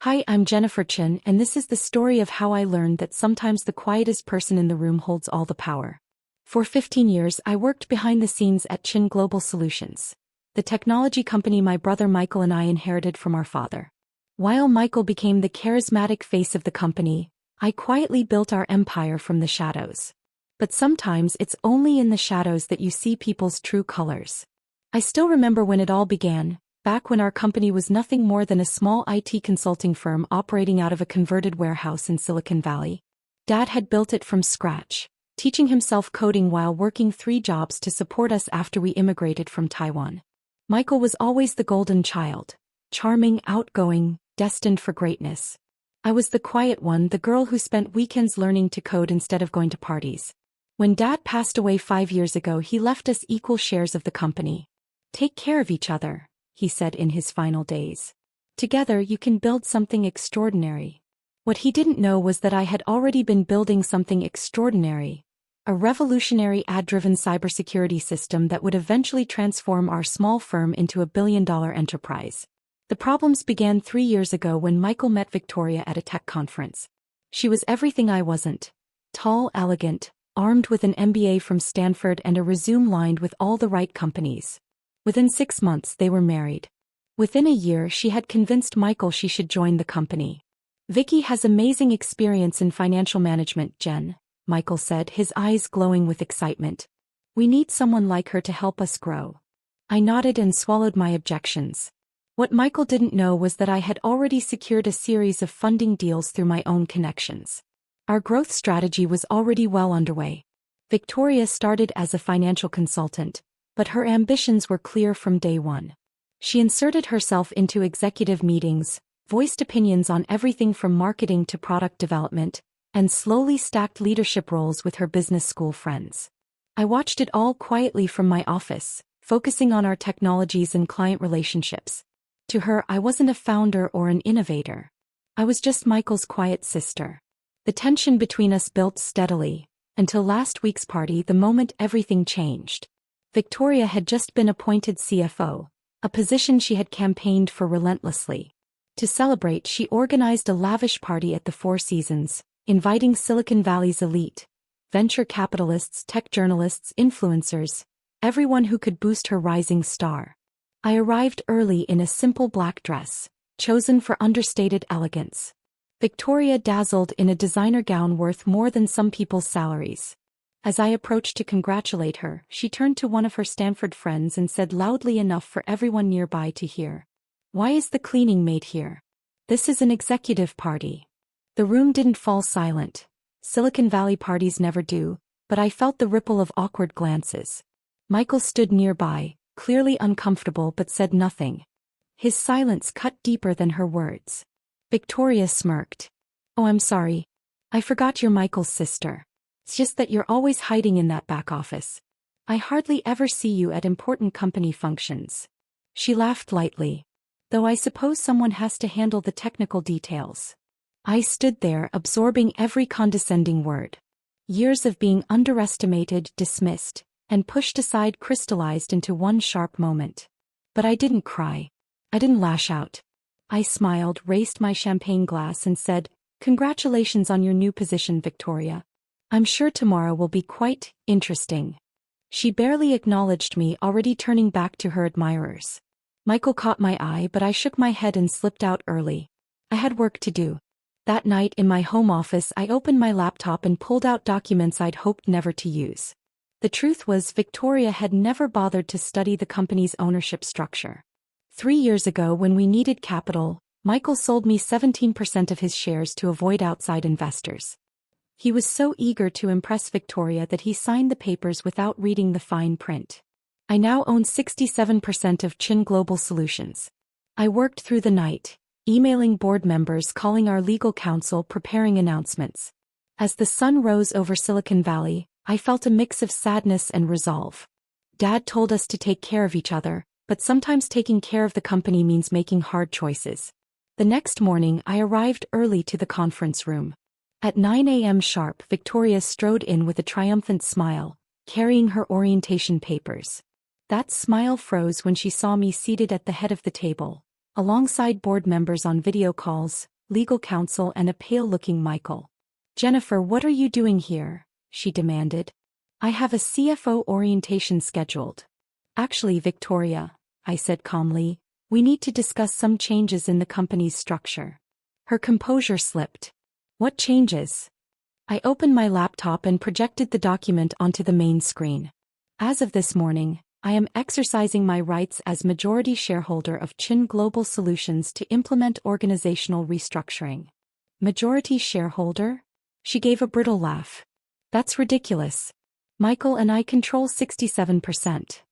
Hi, I'm Jennifer Chin, and this is the story of how I learned that sometimes the quietest person in the room holds all the power. For 15 years, I worked behind the scenes at Chin Global Solutions, the technology company my brother Michael and I inherited from our father. While Michael became the charismatic face of the company, I quietly built our empire from the shadows. But sometimes it's only in the shadows that you see people's true colors. I still remember when it all began. Back when our company was nothing more than a small IT consulting firm operating out of a converted warehouse in Silicon Valley. Dad had built it from scratch, teaching himself coding while working 3 jobs to support us after we immigrated from Taiwan. Michael was always the golden child, charming, outgoing, destined for greatness. I was the quiet one, the girl who spent weekends learning to code instead of going to parties. When Dad passed away 5 years ago, he left us equal shares of the company. "Take care of each other," he said in his final days. "Together you can build something extraordinary." What he didn't know was that I had already been building something extraordinary, a revolutionary ad-driven cybersecurity system that would eventually transform our small firm into a billion-dollar enterprise. The problems began 3 years ago when Michael met Victoria at a tech conference. She was everything I wasn't: tall, elegant, armed with an MBA from Stanford and a resume lined with all the right companies. Within 6 months they were married. Within a year she had convinced Michael she should join the company. "Vicky has amazing experience in financial management, Jen," Michael said, his eyes glowing with excitement. "We need someone like her to help us grow." I nodded and swallowed my objections. What Michael didn't know was that I had already secured a series of funding deals through my own connections. Our growth strategy was already well underway. Victoria started as a financial consultant, but her ambitions were clear from day one. She inserted herself into executive meetings, voiced opinions on everything from marketing to product development, and slowly stacked leadership roles with her business school friends. I watched it all quietly from my office, focusing on our technologies and client relationships. To her, I wasn't a founder or an innovator. I was just Michael's quiet sister. The tension between us built steadily, until last week's party, the moment everything changed. Victoria had just been appointed CFO, a position she had campaigned for relentlessly. To celebrate, she organized a lavish party at the Four Seasons, inviting Silicon Valley's elite, venture capitalists, tech journalists, influencers, everyone who could boost her rising star. I arrived early in a simple black dress, chosen for understated elegance. Victoria dazzled in a designer gown worth more than some people's salaries. As I approached to congratulate her, she turned to one of her Stanford friends and said loudly enough for everyone nearby to hear, "Why is the cleaning maid here? This is an executive party." The room didn't fall silent. Silicon Valley parties never do, but I felt the ripple of awkward glances. Michael stood nearby, clearly uncomfortable, but said nothing. His silence cut deeper than her words. Victoria smirked. "Oh, I'm sorry. I forgot you're Michael's sister. It's just that you're always hiding in that back office. I hardly ever see you at important company functions." She laughed lightly. "Though I suppose someone has to handle the technical details." I stood there, absorbing every condescending word. Years of being underestimated, dismissed, and pushed aside crystallized into one sharp moment. But I didn't cry. I didn't lash out. I smiled, raised my champagne glass, and said, "Congratulations on your new position, Victoria. I'm sure tomorrow will be quite interesting." She barely acknowledged me, already turning back to her admirers. Michael caught my eye, but I shook my head and slipped out early. I had work to do. That night in my home office, I opened my laptop and pulled out documents I'd hoped never to use. The truth was, Victoria had never bothered to study the company's ownership structure. 3 years ago, when we needed capital, Michael sold me 17% of his shares to avoid outside investors. He was so eager to impress Victoria that he signed the papers without reading the fine print. I now own 67% of Chin Global Solutions. I worked through the night, emailing board members, calling our legal counsel, preparing announcements. As the sun rose over Silicon Valley, I felt a mix of sadness and resolve. Dad told us to take care of each other, but sometimes taking care of the company means making hard choices. The next morning, I arrived early to the conference room. At 9 a.m. sharp, Victoria strode in with a triumphant smile, carrying her orientation papers. That smile froze when she saw me seated at the head of the table, alongside board members on video calls, legal counsel and a pale-looking Michael. "Jennifer, what are you doing here?" she demanded. "I have a CFO orientation scheduled." "Actually, Victoria," I said calmly, "we need to discuss some changes in the company's structure." Her composure slipped. "What changes?" I opened my laptop and projected the document onto the main screen. "As of this morning, I am exercising my rights as majority shareholder of Chin Global Solutions to implement organizational restructuring." "Majority shareholder?" She gave a brittle laugh. "That's ridiculous. Michael and I control 67%.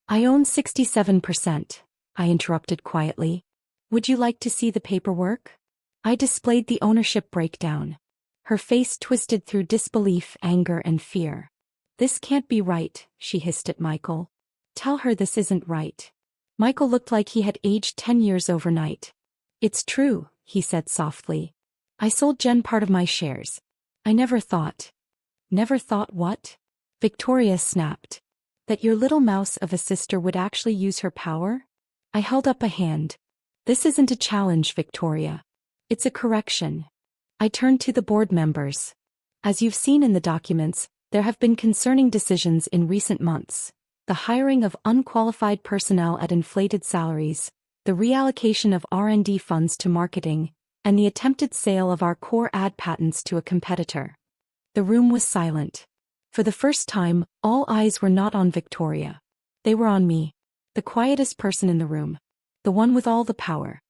"I own 67%, I interrupted quietly. "Would you like to see the paperwork?" I displayed the ownership breakdown. Her face twisted through disbelief, anger, and fear. "This can't be right," she hissed at Michael. "Tell her this isn't right." Michael looked like he had aged 10 years overnight. "It's true," he said softly. "I sold Jen part of my shares. I never thought." "Never thought what?" Victoria snapped. "That your little mouse of a sister would actually use her power?" I held up a hand. "This isn't a challenge, Victoria. It's a correction." I turned to the board members. "As you've seen in the documents, there have been concerning decisions in recent months. The hiring of unqualified personnel at inflated salaries, the reallocation of R&D funds to marketing, and the attempted sale of our core ad patents to a competitor." The room was silent. For the first time, all eyes were not on Victoria. They were on me. The quietest person in the room. The one with all the power.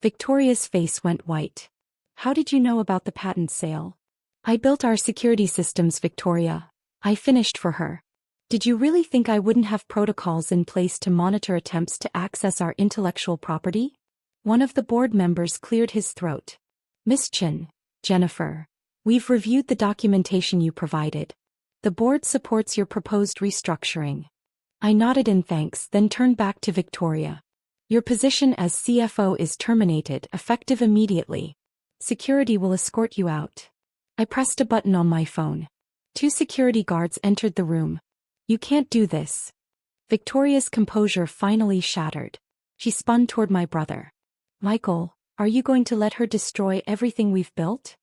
Victoria's face went white. "How did you know about the patent sale?" "I built our security systems, Victoria." I finished for her. "Did you really think I wouldn't have protocols in place to monitor attempts to access our intellectual property?" One of the board members cleared his throat. "Miss Chin, Jennifer, we've reviewed the documentation you provided. The board supports your proposed restructuring." I nodded in thanks, then turned back to Victoria. "Your position as CFO is terminated, effective immediately. Security will escort you out." I pressed a button on my phone. 2 security guards entered the room. "You can't do this." Victoria's composure finally shattered. She spun toward my brother. "Michael, are you going to let her destroy everything we've built?"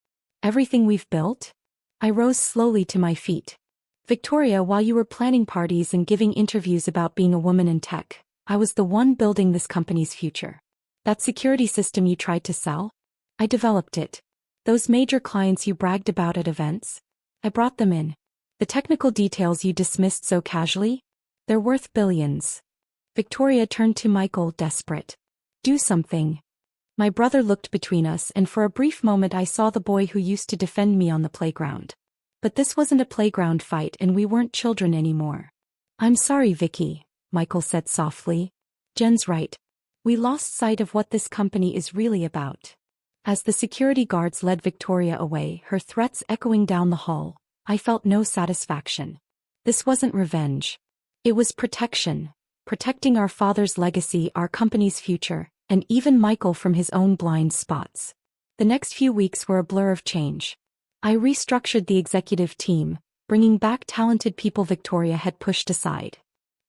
"Everything we've built?" I rose slowly to my feet. "Victoria, while you were planning parties and giving interviews about being a woman in tech, I was the one building this company's future. That security system you tried to sell? I developed it. Those major clients you bragged about at events? I brought them in. The technical details you dismissed so casually? They're worth billions." Victoria turned to Michael, desperate. "Do something." My brother looked between us, and for a brief moment I saw the boy who used to defend me on the playground. But this wasn't a playground fight, and we weren't children anymore. "I'm sorry, Vicky," Michael said softly. "Jen's right. We lost sight of what this company is really about." As the security guards led Victoria away, her threats echoing down the hall, I felt no satisfaction. This wasn't revenge. It was protection. Protecting our father's legacy, our company's future, and even Michael from his own blind spots. The next few weeks were a blur of change. I restructured the executive team, bringing back talented people Victoria had pushed aside.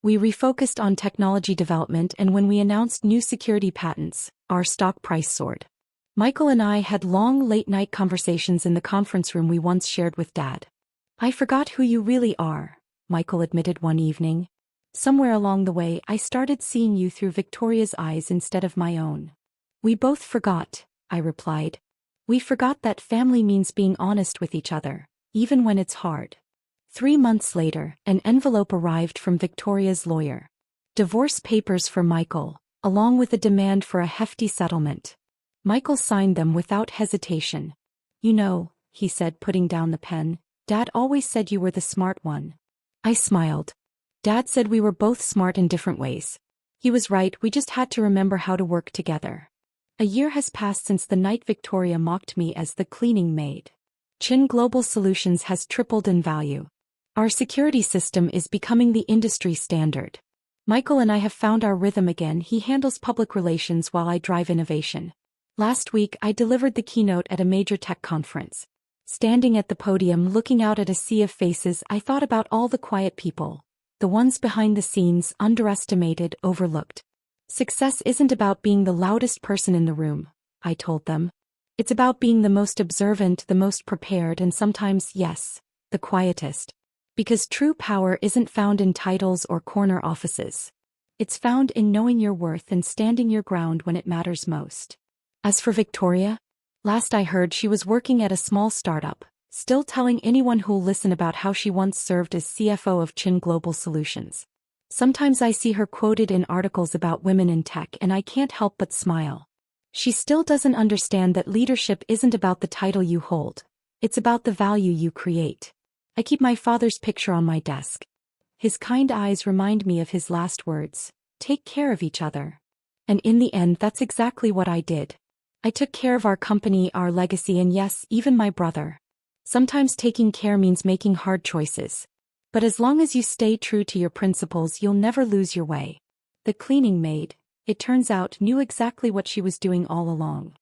We refocused on technology development, and when we announced new security patents, our stock price soared. Michael and I had long late-night conversations in the conference room we once shared with Dad. "I forgot who you really are," Michael admitted one evening. "Somewhere along the way I started seeing you through Victoria's eyes instead of my own." "We both forgot," I replied. "We forgot that family means being honest with each other, even when it's hard." 3 months later, an envelope arrived from Victoria's lawyer. Divorce papers for Michael, along with a demand for a hefty settlement. Michael signed them without hesitation. "You know," he said, putting down the pen, "Dad always said you were the smart one." I smiled. Dad said we were both smart in different ways. He was right, we just had to remember how to work together. A year has passed since the night Victoria mocked me as the cleaning maid. Chin Global Solutions has tripled in value. Our security system is becoming the industry standard. Michael and I have found our rhythm again. He handles public relations while I drive innovation. Last week I delivered the keynote at a major tech conference. Standing at the podium looking out at a sea of faces, I thought about all the quiet people. The ones behind the scenes, underestimated, overlooked. "Success isn't about being the loudest person in the room," I told them. It's about being the most observant, the most prepared, and sometimes, yes, the quietest. Because true power isn't found in titles or corner offices. It's found in knowing your worth and standing your ground when it matters most. As for Victoria, last I heard she was working at a small startup, still telling anyone who'll listen about how she once served as CFO of Chin Global Solutions. Sometimes I see her quoted in articles about women in tech and I can't help but smile. She still doesn't understand that leadership isn't about the title you hold. It's about the value you create. I keep my father's picture on my desk. His kind eyes remind me of his last words, "Take care of each other." And in the end, that's exactly what I did. I took care of our company, our legacy, and yes, even my brother. Sometimes taking care means making hard choices. But as long as you stay true to your principles, you'll never lose your way. The cleaning maid, it turns out, knew exactly what she was doing all along.